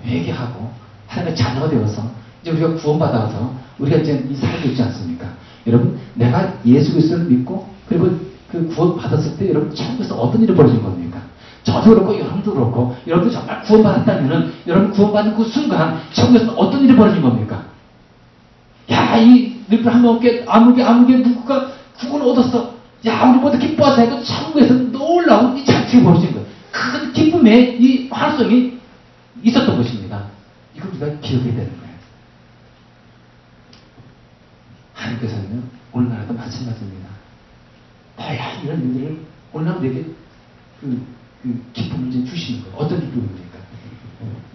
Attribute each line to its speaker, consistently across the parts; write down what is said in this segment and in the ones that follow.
Speaker 1: 회개하고 하나님의 자녀가 되어서 이제 우리가 구원받아서 우리가 이제 이 살고 있지 않습니까? 여러분, 내가 예수 그리스도를 믿고 그리고 그 구원받았을 때 여러분 천국에서 어떤 일이 벌어진 겁니까? 저도 그렇고 여러분도 그렇고 여러분도 정말 구원받았다면은 여러분 구원받는 그 순간 천국에서 어떤 일이 벌어진 겁니까? 야, 이 늙은 한명께 아무개 누구가 구원 얻었어. 야, 우리 모두 기뻐하자 해도 천국에서 놀라운 이 잔치가 벌어진 거예요. 큰 기쁨의 이 환성이 있었던 것입니다. 이걸 우리가 기억해야 되는 거예요. 하나님께서는 오늘날도 마찬가지입니다. 다양한 이런 일들을 오늘날 우리에게 그 기쁨을 이제 주시는 거예요. 어떤 기쁨입니까?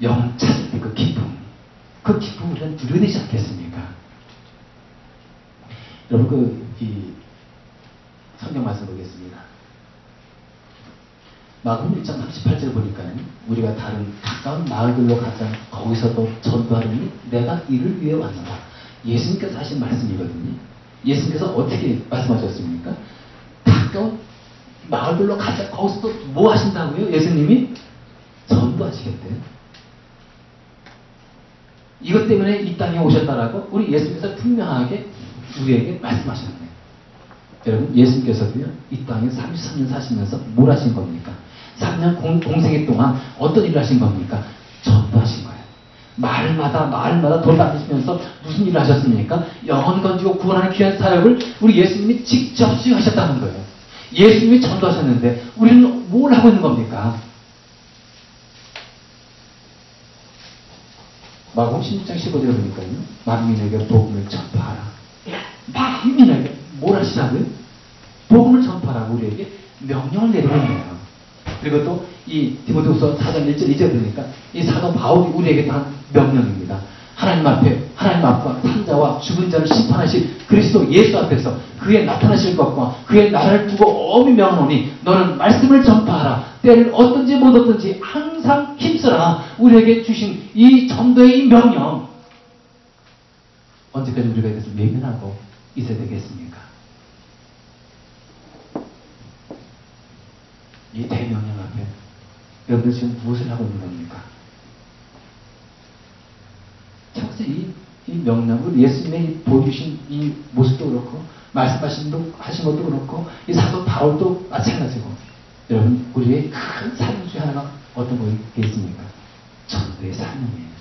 Speaker 1: 영을 찾을 때 그 기쁨. 그 기쁨을 우리가 누려야 되지 않겠습니까? 여러분, 이 성경 말씀 보겠습니다. 마가복음 1장 38절 보니까요, 우리가 다른 가까운 마을들로 가자. 거기서도 전도하려니 내가 이를 위해 왔노라. 예수님께서 하신 말씀이거든요. 예수님께서 어떻게 말씀하셨습니까? 가까운 마을들로 가자. 거기서도 뭐 하신다고요? 예수님이 전도하시겠대요. 이것 때문에 이 땅에 오셨다라고 우리 예수님께서 분명하게 우리에게 말씀하셨네요. 여러분, 예수님께서도요, 이 땅에 33년 사시면서 뭘 하신 겁니까? 3년 공생애 동안 어떤 일을 하신 겁니까? 전도하신 거예요. 마을마다 돌아다니시면서 무슨 일을 하셨습니까? 영혼 건지고 구원하는 귀한 사역을 우리 예수님이 직접 수행하셨다는 거예요. 예수님이 전도하셨는데 우리는 뭘 하고 있는 겁니까? 마가복음 16장 15절에 보니까요, 만민에게 복음을 전파하라. 만민에게 뭘 하시라고요? 복음을 전파하라고 우리에게 명령을 내리고 있네요. 그리고 또 이 디모데후서 4장 1절 2절 보니까 이 사도 바울이 우리에게 한 명령입니다. 하나님 앞과 산자와 죽은 자를 심판하실 그리스도 예수 앞에서 그의 나타나실 것과 그의 나라를 두고 엄히 명하노니 너는 말씀을 전파하라. 때를 얻든지 못 얻든지 항상 힘써라. 우리에게 주신 이 전도의 이 명령, 언제까지 우리가 이것을 외면하고 있어야 되겠습니까? 이 대명령 앞에 여러분들 지금 무엇을 하고 있는 겁니까? 참으로 이 명령을 예수님이 보여주신 이 모습도 그렇고 말씀하신 것도 그렇고 이 사도 바울도 마찬가지고, 여러분, 우리의 큰 사명 중에 하나가 어떤 거겠습니까? 전도의 사명이에요.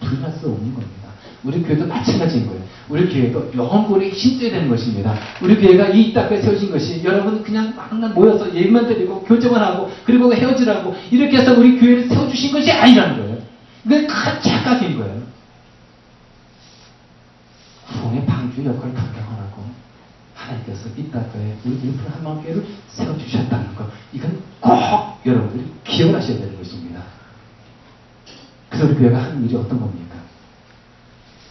Speaker 1: 부인할 수 없는 겁니다. 우리 교회도 마찬가지인 거예요. 우리 교회도 영혼구원에 힘써야 되는 것입니다. 우리 교회가 이 땅에 세워진 것이 여러분 그냥 막 모여서 예배만 드리고 교제만 하고 그리고 헤어지라고 이렇게 해서 우리 교회를 세워주신 것이 아니라는 거예요. 이건 큰 착각인 거예요. 후원의 방주 역할을 감당하라고 하나님께서 이 땅에 우리 일품 한마음교회를 세워주셨다는 것, 이건 꼭 여러분들이 기억을 하셔야 되는 것입니다. 그래서 우리 교회가 하는 일이 어떤 겁니까?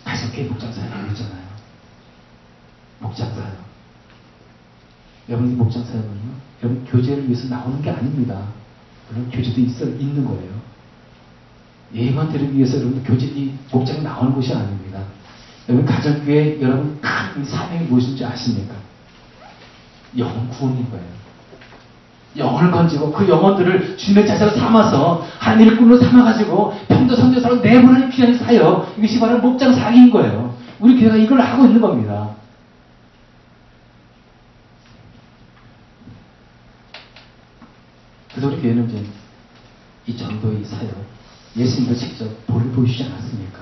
Speaker 1: 가족교회 목장사역 하고 있잖아요. 목장사역. 여러분, 이 목장사역은요, 여러분 교제를 위해서 나오는 게 아닙니다. 물론 교제도 있는 거예요. 예만 드리기 위해서 여러분 이 목장이 나오는 것이 아닙니다. 여러분, 가정교회 여러분 큰 사명이 무엇인지 아십니까? 영혼 구원인 거예요. 영혼을 건지고 그 영혼들을 주님의 자세로 삼아서 하나님 일꾼으로 삼아가지고 평도 선교사로 내보내는 귀한 사역, 이것이 바로 목장 사역인 거예요. 우리 교회가 이걸 하고 있는 겁니다. 그래서 우리 교회는 이제 이 전도의 사역, 예수님도 직접 볼을 보여주지 않았습니까?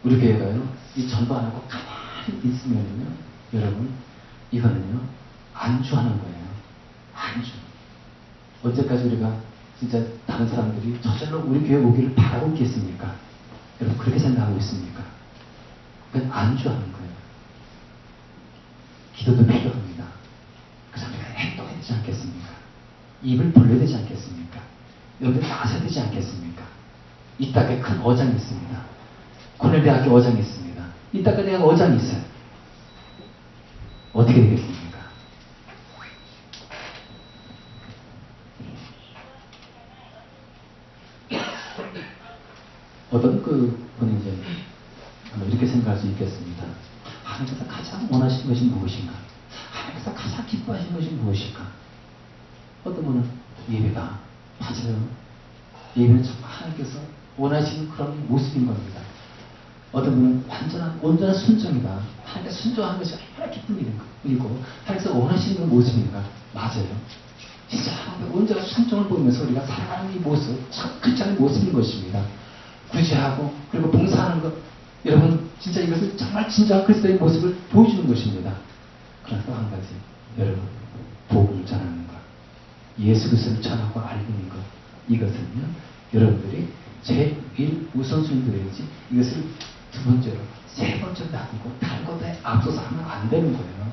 Speaker 1: 우리 교회가요, 이 전도 안 하고 가만히 있으면요, 여러분, 이거는요, 안주하는 거예요. 안주. 언제까지 우리가 진짜 다른 사람들이 저절로 우리 교회 오기를 바라고 있겠습니까? 여러분, 그렇게 생각하고 있습니까? 그건 안주하는 거예요. 기도도 필요합니다. 그래서 우리가 행동해야 되지 않겠습니까? 입을 벌려야 되지 않겠습니까? 여러분, 나서야 되지 않겠습니까? 이 땅에 큰 어장이 있습니다. 코넬대학교 어장이 있습니다. 이 땅에 대한 어장이 있어요. 어떻게 되겠습니까? 어떤 분이 이제 이렇게 생각할 수 있겠습니다. 하나님께서 가장 원하시는 것이 무엇인가? 하나님께서 가장 기뻐하시는 것이 무엇인가? 어떤 분은 예배가, 맞아요. 예배는 정말 하나님께서 원하시는 그런 모습인 겁니다. 어떤 분은 온전한 순종이다. 하나님께 순종하는 것이 얼마나 기쁜 일이고 하나님께서 원하시는 그런 모습인가? 맞아요. 진짜 하나님께 온전한 순종을 보면서 우리가 살아가는 이 모습, 참 크리스찬의 모습인 것입니다. 구제하고 그리고 봉사하는 것, 여러분 진짜 이것을 정말 진정한 그리스도의 모습을 보여주는 것입니다. 그러나 또 한 가지, 여러분 복음을 전하는 것, 예수 그리스도를 전하고 알리는 것, 이것은요 여러분들이 제일 우선순위로 되는지 이것을 두 번째로, 세 번째로 놔두고 다른 것에 앞서서 하면 안 되는 거예요.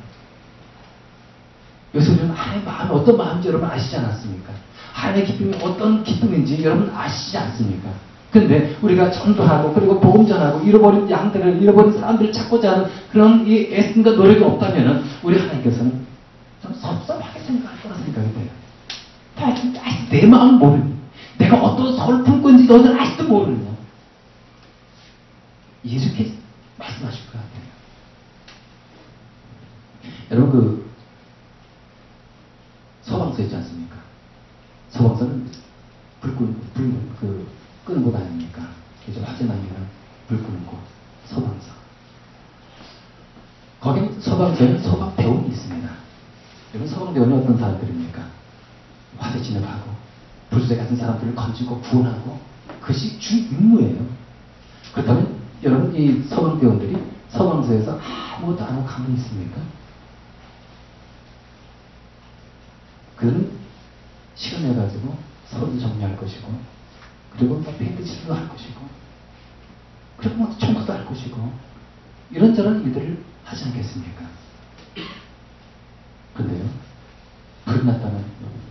Speaker 1: 요새 우리는 하나님의 마음이 어떤 마음인지 여러분 아시지 않았습니까? 하나님의 기쁨이 어떤 기쁨인지 여러분 아시지 않습니까? 근데 우리가 전도하고 그리고 복음 전하고 잃어버린 양들을, 잃어버린 사람들을 찾고자 하는 그런 이 애씀과 노력이 없다면은 우리 하나님께서는 좀 섭섭하게 생각할 거라 생각이 돼요. 아직도 내 마음을 모르니, 내가 어떤 서울 품고 있는지 너희들 아직도 모르느냐. 이렇게 말씀하실 것 같아요. 여러분 그 소방서 있지 않습니까? 소방서는 불 끄는 곳 아닙니까? 이제 화재 나면 불 끄는 곳, 소방서. 거긴 소방서에는 소방대원이 있습니다. 여러분 소방대원이 어떤 사람들입니까? 화재 진압하고 불수대 같은 사람들을 건지고 구원하고 그것이 주 임무예요. 그렇다면 여러분 이 소방대원들이 소방서에서 아무것도 안 하고 가만히 있습니까? 그들은 시간 내가지고 서로도 정리할 것이고 그리고 뭐 밴드치도 할 것이고 그리고 뭐 청소도 할 것이고 이런저런 일들을 하지 않겠습니까? 그런데요 불이 났다면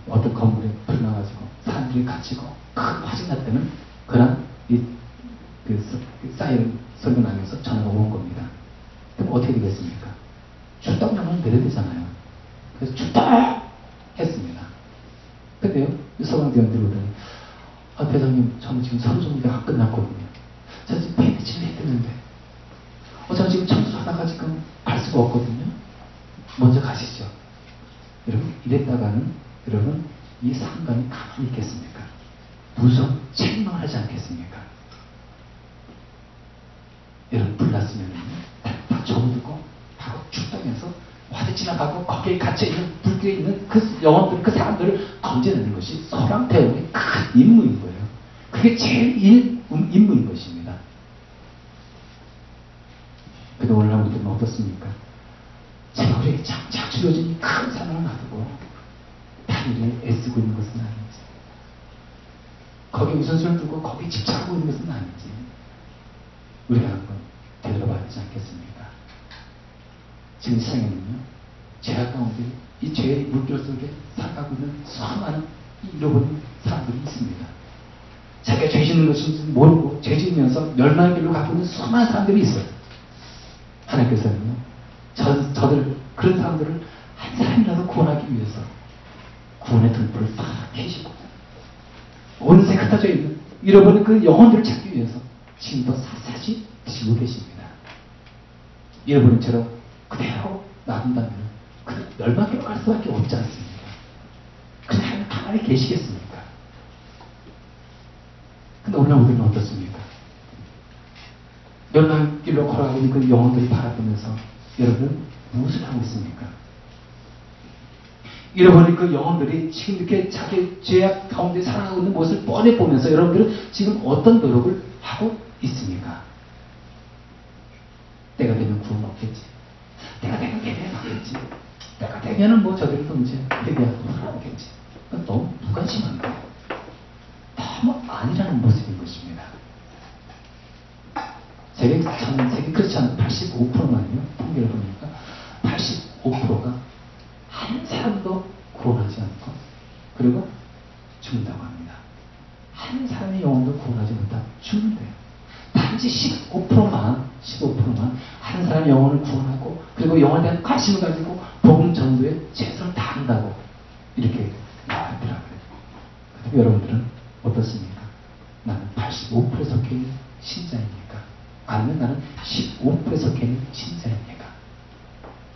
Speaker 1: 어떤 건물에 불이 나가지고 사람들이 갇히고 큰 화재 났다면 그런 사이렌 소리가 나면서 전화가 온 겁니다. 그럼 어떻게 되겠습니까? 출동령을 내려야 되잖아요. 그래서 출동! 했습니다. 근데요, 소방대원들이 오더니, 대장님, 저는 지금 서류 정리가 끝났거든요. 저 지금 밴드치를 했는데, 저는 지금 청소하다가 지금 갈 수가 없거든요. 먼저 가시죠. 여러분, 이랬다가는, 여러분, 이 상관이 가만히 있겠습니까? 무슨 책임을 하지 않겠습니까? 여러분, 불났으면 다 접어두고, 바로 출동해서 화재 지나가고 거기에 갇혀있는 불교에 있는 그 영혼들, 그 사람들을 건져내는 것이 소방대원의 큰 임무인 거예요. 그게 제일 임무인 것입니다. 근데 오늘날 우리들은 어떻습니까? 제가 우리에게 장착 주어진 큰 사명을 놔두고 다른 일에 애쓰고 있는 것은 아닌지, 거기에 우선순위를 두고 거기에 집착하고 있는 것은 아닌지 우리가 한번 되돌아봐야 되지 않겠습니까? 지금 세상에는요, 죄악 가운데 이 죄의 물결 속에 살아가고 있는 수많은 잃어버린 사람들이 있습니다. 자기가 죄 짓는 것인지 모르고 죄 짓면서 멸망의 길로 가고 있는 수많은 사람들이 있어요. 하나님께서는요, 저들 그런 사람들을 한 사람이라도 구원하기 위해서 구원의 등불을 팍 켜시고 온세 흩어져 있는 잃어버린 그 영혼들을 찾기 위해서 지금도 샅샅이 지고 계십니다. 잃어버린 채로 그대로 놔둔다면 그는 멸망으로 갈 수밖에 없지 않습니까? 그냥 가만히 계시겠습니까? 근데 오늘 우리는 어떻습니까? 멸망길로 걸어가고 있는 그 영혼들을 바라보면서 여러분 무엇을 하고 있습니까? 잃어버린 그 영혼들이 지금 이렇게 자기 죄악 가운데 살아가고 있는 모습을 뻔히 보면서 여러분들은 지금 어떤 노력을 하고 있습니까? 때가 되면 구원 없겠지. 때가 되면 예배 받겠지. 때가 되면은 뭐 저들이 이제 회개하고 하겠지. 너무 무관심한 거예요. 너무 아니라는 모습인 것입니다. 세계 크리스찬 85%만요. 통계를 보니까 85%가 한 사람도 구원하지 않고 그리고 죽는다고 합니다. 한 사람의 영혼도 구원하지 못하고 죽는데요. 단지 15%만 한 사람의 영혼을 구원하고 그리고 영혼에 대한 관심을 가지고 복음 전도에 최선을 다한다고 이렇게 나왔더라고요. 그런데 여러분들은 어떻습니까? 나는 85% 속해 있는 신자입니까? 아니면 나는 15% 속해 있는 신자입니까?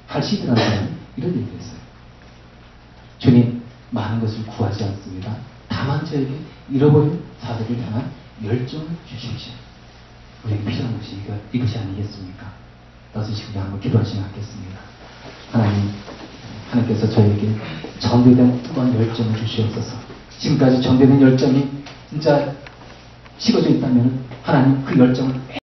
Speaker 1: 할시드라는 사람은 이런 얘기를 했어요. 주님, 많은 것을 구하지 않습니다. 다만 저에게 잃어버린 자들을 향한 열정을 주십시오. 우리에게 필요한 것이 이것이 아니겠습니까? 따라서 지금 한번 기도하시면 하겠습니다. 하나님께서 저에게 전도된 뜨거운 열정을 주시옵소서. 지금까지 전도된 열정이 진짜 식어져 있다면 하나님 그 열정을